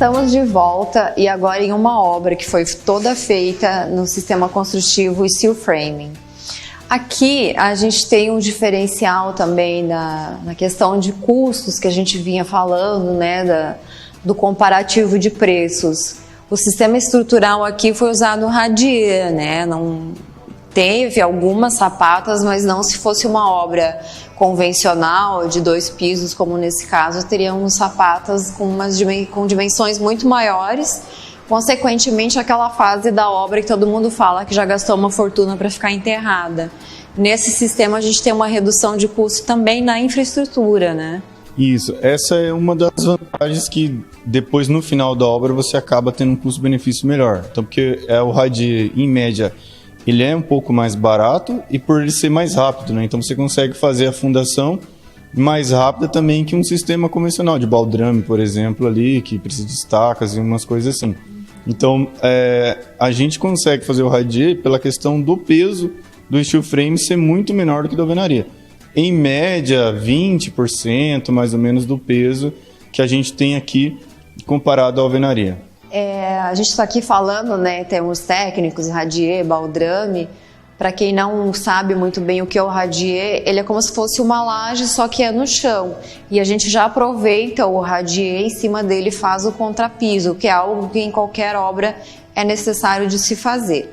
Estamos de volta e agora em uma obra que foi toda feita no sistema construtivo Steel Framing. Aqui a gente tem um diferencial também na questão de custos que a gente vinha falando, né, do comparativo de preços. O sistema estrutural aqui foi usado radier, né? Não teve algumas sapatas, mas não se fosse uma obra convencional de 2 pisos, como nesse caso, teríamos sapatas com dimensões muito maiores. Consequentemente, aquela fase da obra que todo mundo fala que já gastou uma fortuna para ficar enterrada. Nesse sistema a gente tem uma redução de custo também na infraestrutura, né? Isso, essa é uma das vantagens que depois no final da obra você acaba tendo um custo-benefício melhor. Então, porque o radier, em média, ele é um pouco mais barato e por ele ser mais rápido, né? Então você consegue fazer a fundação mais rápida também que um sistema convencional de baldrame, por exemplo, ali, que precisa de estacas e umas coisas assim. Então, a gente consegue fazer o radier pela questão do peso do steel frame ser muito menor do que da alvenaria. Em média, 20% mais ou menos do peso que a gente tem aqui comparado à alvenaria. A gente está aqui falando, né, em termos técnicos, radier, baldrame. Para quem não sabe muito bem o que é o radier, ele é como se fosse uma laje, só que é no chão. E a gente já aproveita o radier e em cima dele faz o contrapiso, que é algo que em qualquer obra é necessário de se fazer.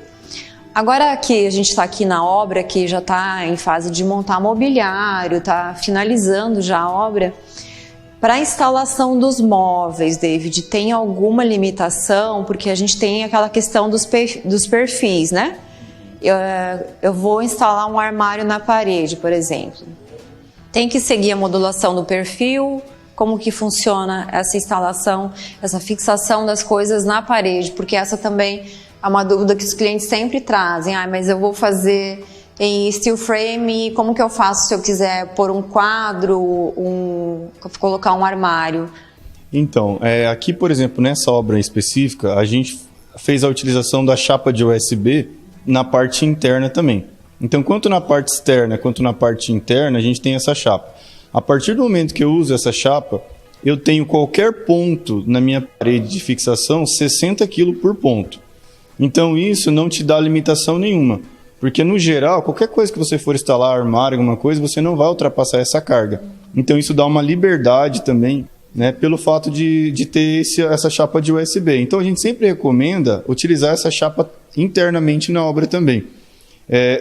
Agora que a gente está aqui na obra, que já está em fase de montar mobiliário, está finalizando já a obra, para a instalação dos móveis, David, tem alguma limitação? Porque a gente tem aquela questão dos perfis, né? Eu vou instalar um armário na parede, por exemplo. Tem que seguir a modulação do perfil? Como que funciona essa instalação, essa fixação das coisas na parede? Porque essa também é uma dúvida que os clientes sempre trazem. Mas eu vou fazer em steel frame, como que eu faço se eu quiser pôr um quadro, colocar um armário? Então, aqui, por exemplo, nessa obra específica, a gente fez a utilização da chapa de USB na parte interna também. Então, tanto na parte externa quanto na parte interna, a gente tem essa chapa. A partir do momento que eu uso essa chapa, eu tenho qualquer ponto na minha parede de fixação 60 kg por ponto. Então, isso não te dá limitação nenhuma. Porque, no geral, qualquer coisa que você for instalar, armário, alguma coisa, você não vai ultrapassar essa carga. Então, isso dá uma liberdade também, né, pelo fato de ter essa chapa de USB. Então, a gente sempre recomenda utilizar essa chapa internamente na obra também.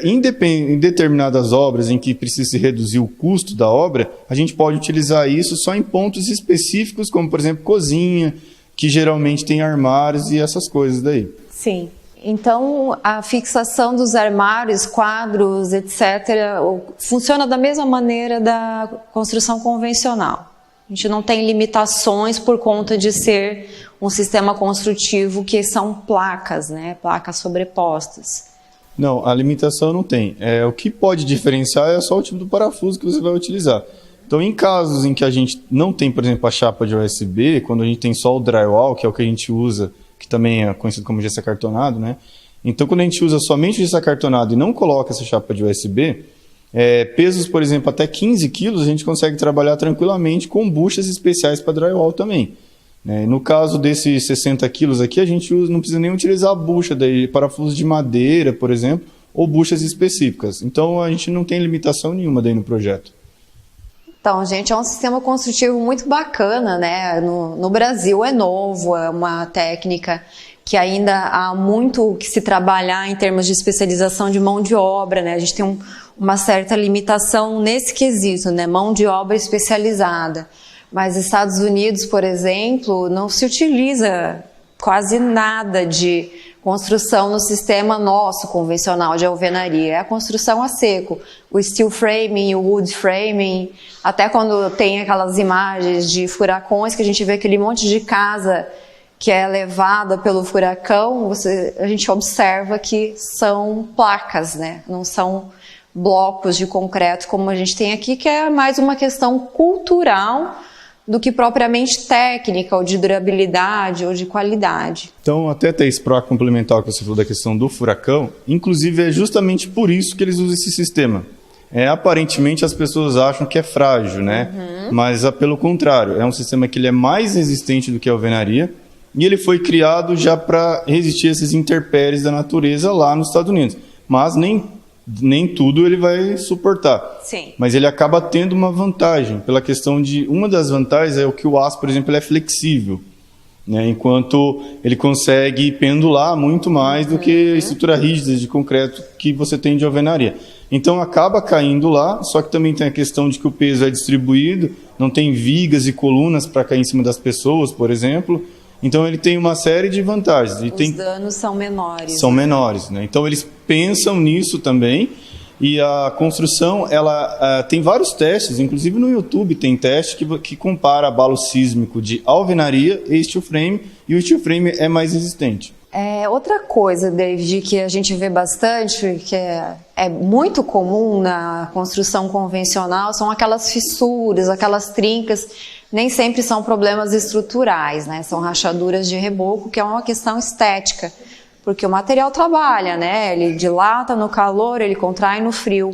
Em determinadas obras em que precisa se reduzir o custo da obra, a gente pode utilizar isso só em pontos específicos, como, por exemplo, cozinha, que geralmente tem armários e essas coisas daí. Sim. Então, a fixação dos armários, quadros, etc., funciona da mesma maneira da construção convencional. A gente não tem limitações por conta de ser um sistema construtivo que são placas, né? Placas sobrepostas. Não, a limitação não tem. O que pode diferenciar é só o tipo do parafuso que você vai utilizar. Então, em casos em que a gente não tem, por exemplo, a chapa de USB, quando a gente tem só o drywall, que é o que a gente usa, que também é conhecido como gesso acartonado, né? Então, quando a gente usa somente o gesso acartonado e não coloca essa chapa de USB, pesos, por exemplo, até 15 quilos, a gente consegue trabalhar tranquilamente com buchas especiais para drywall também. No caso desses 60 quilos aqui, a gente não precisa nem utilizar a bucha, daí, parafusos de madeira, por exemplo, ou buchas específicas. Então, a gente não tem limitação nenhuma daí no projeto. Então, gente, é um sistema construtivo muito bacana, né? No Brasil é novo, é uma técnica que ainda há muito que se trabalhar em termos de especialização de mão de obra, né? A gente tem uma certa limitação nesse quesito, né? Mão de obra especializada. Mas nos Estados Unidos, por exemplo, não se utiliza quase nada de construção no sistema nosso convencional de alvenaria. É a construção a seco. O steel framing, o wood framing, até quando tem aquelas imagens de furacões que a gente vê aquele monte de casa que é levada pelo furacão, a gente observa que são placas, né? Não são blocos de concreto como a gente tem aqui, que é mais uma questão cultural do que propriamente técnica, ou de durabilidade, ou de qualidade. Então, até Thaís, para complementar o que você falou da questão do furacão, inclusive é justamente por isso que eles usam esse sistema. Aparentemente as pessoas acham que é frágil, né? Mas pelo contrário, é um sistema que ele é mais resistente do que a alvenaria. e ele foi criado já para resistir a esses intempéries da natureza lá nos Estados Unidos. Mas nem tudo ele vai suportar. Sim. Mas ele acaba tendo uma vantagem, pela questão de... Uma das vantagens é o que o aço, por exemplo, ele é flexível, né? Enquanto ele consegue pendular muito mais do que a estrutura rígida de concreto que você tem de alvenaria. Então acaba caindo lá, só que também tem a questão de que o peso é distribuído, não tem vigas e colunas para cair em cima das pessoas, por exemplo. Então ele tem uma série de vantagens. Os danos são menores. São menores, né? Então eles pensam nisso também. E a construção, ela tem vários testes, inclusive no YouTube tem teste que compara abalo sísmico de alvenaria e steel frame, e o steel frame é mais resistente. Outra coisa, David, que a gente vê bastante, que é muito comum na construção convencional, são aquelas fissuras, aquelas trincas. Nem sempre são problemas estruturais, né? São rachaduras de reboco, que é uma questão estética, porque o material trabalha, né? Ele dilata no calor, ele contrai no frio.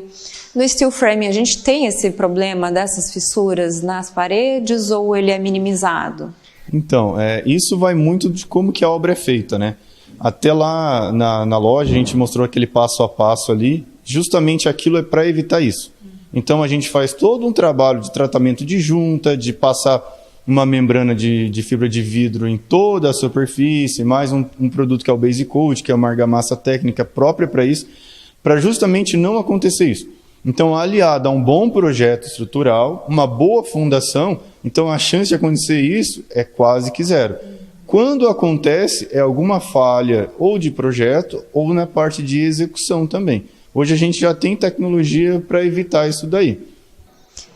No steel frame, a gente tem esse problema dessas fissuras nas paredes ou ele é minimizado? Então, isso vai muito de como que a obra é feita, né? Até lá na loja a gente mostrou aquele passo a passo ali, justamente aquilo é para evitar isso. Então a gente faz todo um trabalho de tratamento de junta, de passar uma membrana de fibra de vidro em toda a superfície, mais um produto que é o Base Coat, que é uma argamassa técnica própria para isso, para justamente não acontecer isso. Então, aliado a um bom projeto estrutural, uma boa fundação, então a chance de acontecer isso é quase que zero. Quando acontece, é alguma falha ou de projeto ou na parte de execução também. Hoje a gente já tem tecnologia para evitar isso daí.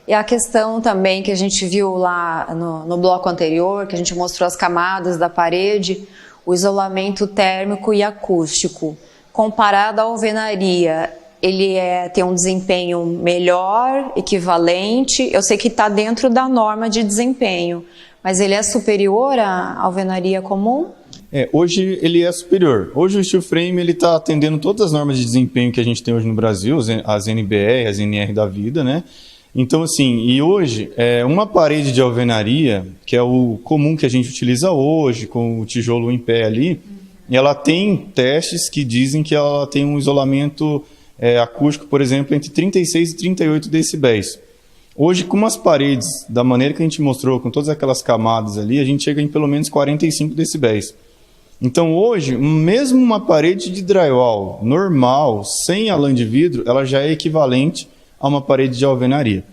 E a questão também que a gente viu lá no bloco anterior, que a gente mostrou as camadas da parede, o isolamento térmico e acústico. Comparado à alvenaria, ele tem um desempenho melhor, equivalente. Eu sei que está dentro da norma de desempenho, mas ele é superior à alvenaria comum? Hoje ele é superior. Hoje o steel frame está atendendo todas as normas de desempenho que a gente tem hoje no Brasil, as NBR, as NR da vida, né? Então, assim, e hoje, uma parede de alvenaria, que é o comum que a gente utiliza hoje, com o tijolo em pé ali, ela tem testes que dizem que ela tem um isolamento acústico, por exemplo, entre 36 e 38 decibéis. Hoje, com as paredes, da maneira que a gente mostrou, com todas aquelas camadas ali, a gente chega em pelo menos 45 decibéis. Então, hoje, mesmo uma parede de drywall normal, sem a lã de vidro, ela já é equivalente a uma parede de alvenaria.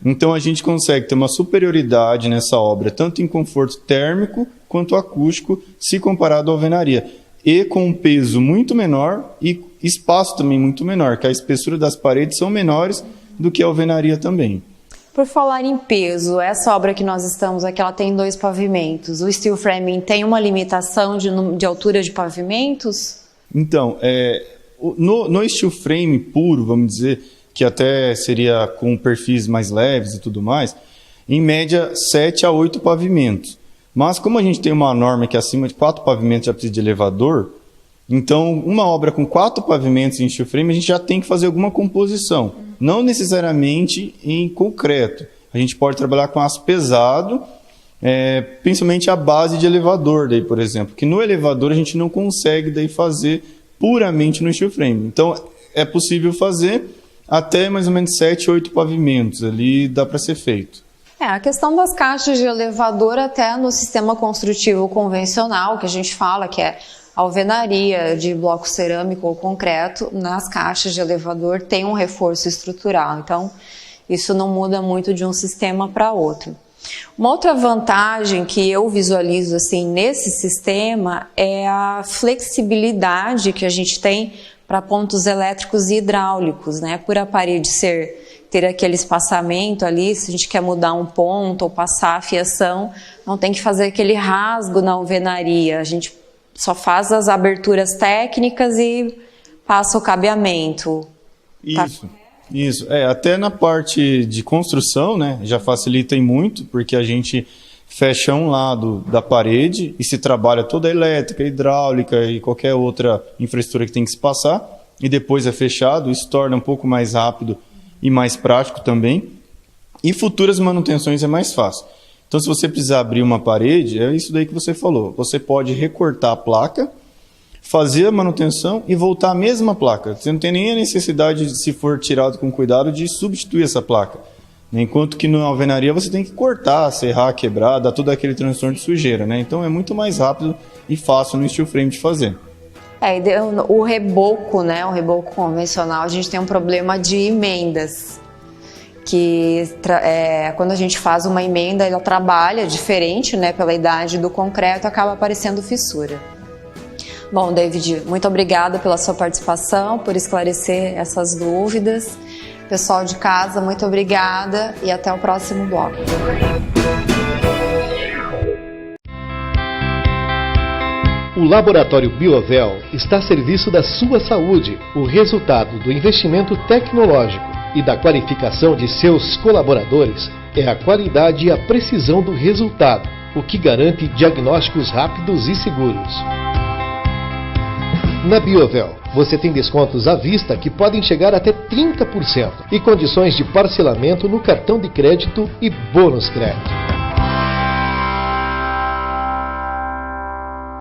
Então, a gente consegue ter uma superioridade nessa obra, tanto em conforto térmico quanto acústico, se comparado à alvenaria. E com um peso muito menor e espaço também muito menor, que a espessura das paredes são menores do que a alvenaria também. Por falar em peso, essa obra que nós estamos aqui, ela tem 2 pavimentos. O steel framing tem uma limitação de altura de pavimentos? Então, no steel frame puro, vamos dizer, que até seria com perfis mais leves e tudo mais, em média 7 a 8 pavimentos. Mas como a gente tem uma norma que acima de 4 pavimentos já precisa de elevador, então uma obra com 4 pavimentos em steel frame a gente já tem que fazer alguma composição. Não necessariamente em concreto. A gente pode trabalhar com aço pesado, principalmente a base de elevador, daí, por exemplo, que no elevador a gente não consegue daí fazer puramente no steel frame. Então é possível fazer até mais ou menos 7, 8 pavimentos ali dá para ser feito. A questão das caixas de elevador até no sistema construtivo convencional, que a gente fala que é alvenaria de bloco cerâmico ou concreto, nas caixas de elevador tem um reforço estrutural. Então, isso não muda muito de um sistema para outro. Uma outra vantagem que eu visualizo assim nesse sistema é a flexibilidade que a gente tem para pontos elétricos e hidráulicos, né? Por a parede ter aquele espaçamento ali, se a gente quer mudar um ponto ou passar a fiação, não tem que fazer aquele rasgo na alvenaria. A gente só faz as aberturas técnicas e passa o cabeamento. Isso. Até na parte de construção, né, já facilita muito, porque a gente fecha um lado da parede e se trabalha toda a elétrica, hidráulica e qualquer outra infraestrutura que tem que se passar, e depois é fechado. Isso torna um pouco mais rápido e mais prático também. E futuras manutenções é mais fácil. Então, se você precisar abrir uma parede, é isso daí que você falou. Você pode recortar a placa, fazer a manutenção e voltar a mesma placa. Você não tem nem a necessidade, se for tirado com cuidado, de substituir essa placa. Enquanto que na alvenaria você tem que cortar, serrar, quebrar, dar todo aquele transtorno de sujeira, né? Então é muito mais rápido e fácil no steel frame de fazer. O reboco, né? O reboco convencional, a gente tem um problema de emendas. Que quando a gente faz uma emenda, ela trabalha diferente, né? Pela idade do concreto, acaba aparecendo fissura. Bom, David, muito obrigada pela sua participação, por esclarecer essas dúvidas. Pessoal de casa, muito obrigada e até o próximo bloco. O Laboratório Biovel está a serviço da sua saúde. O resultado do investimento tecnológico e da qualificação de seus colaboradores é a qualidade e a precisão do resultado, o que garante diagnósticos rápidos e seguros. Na Biovel, você tem descontos à vista que podem chegar até 30% e condições de parcelamento no cartão de crédito e bônus crédito.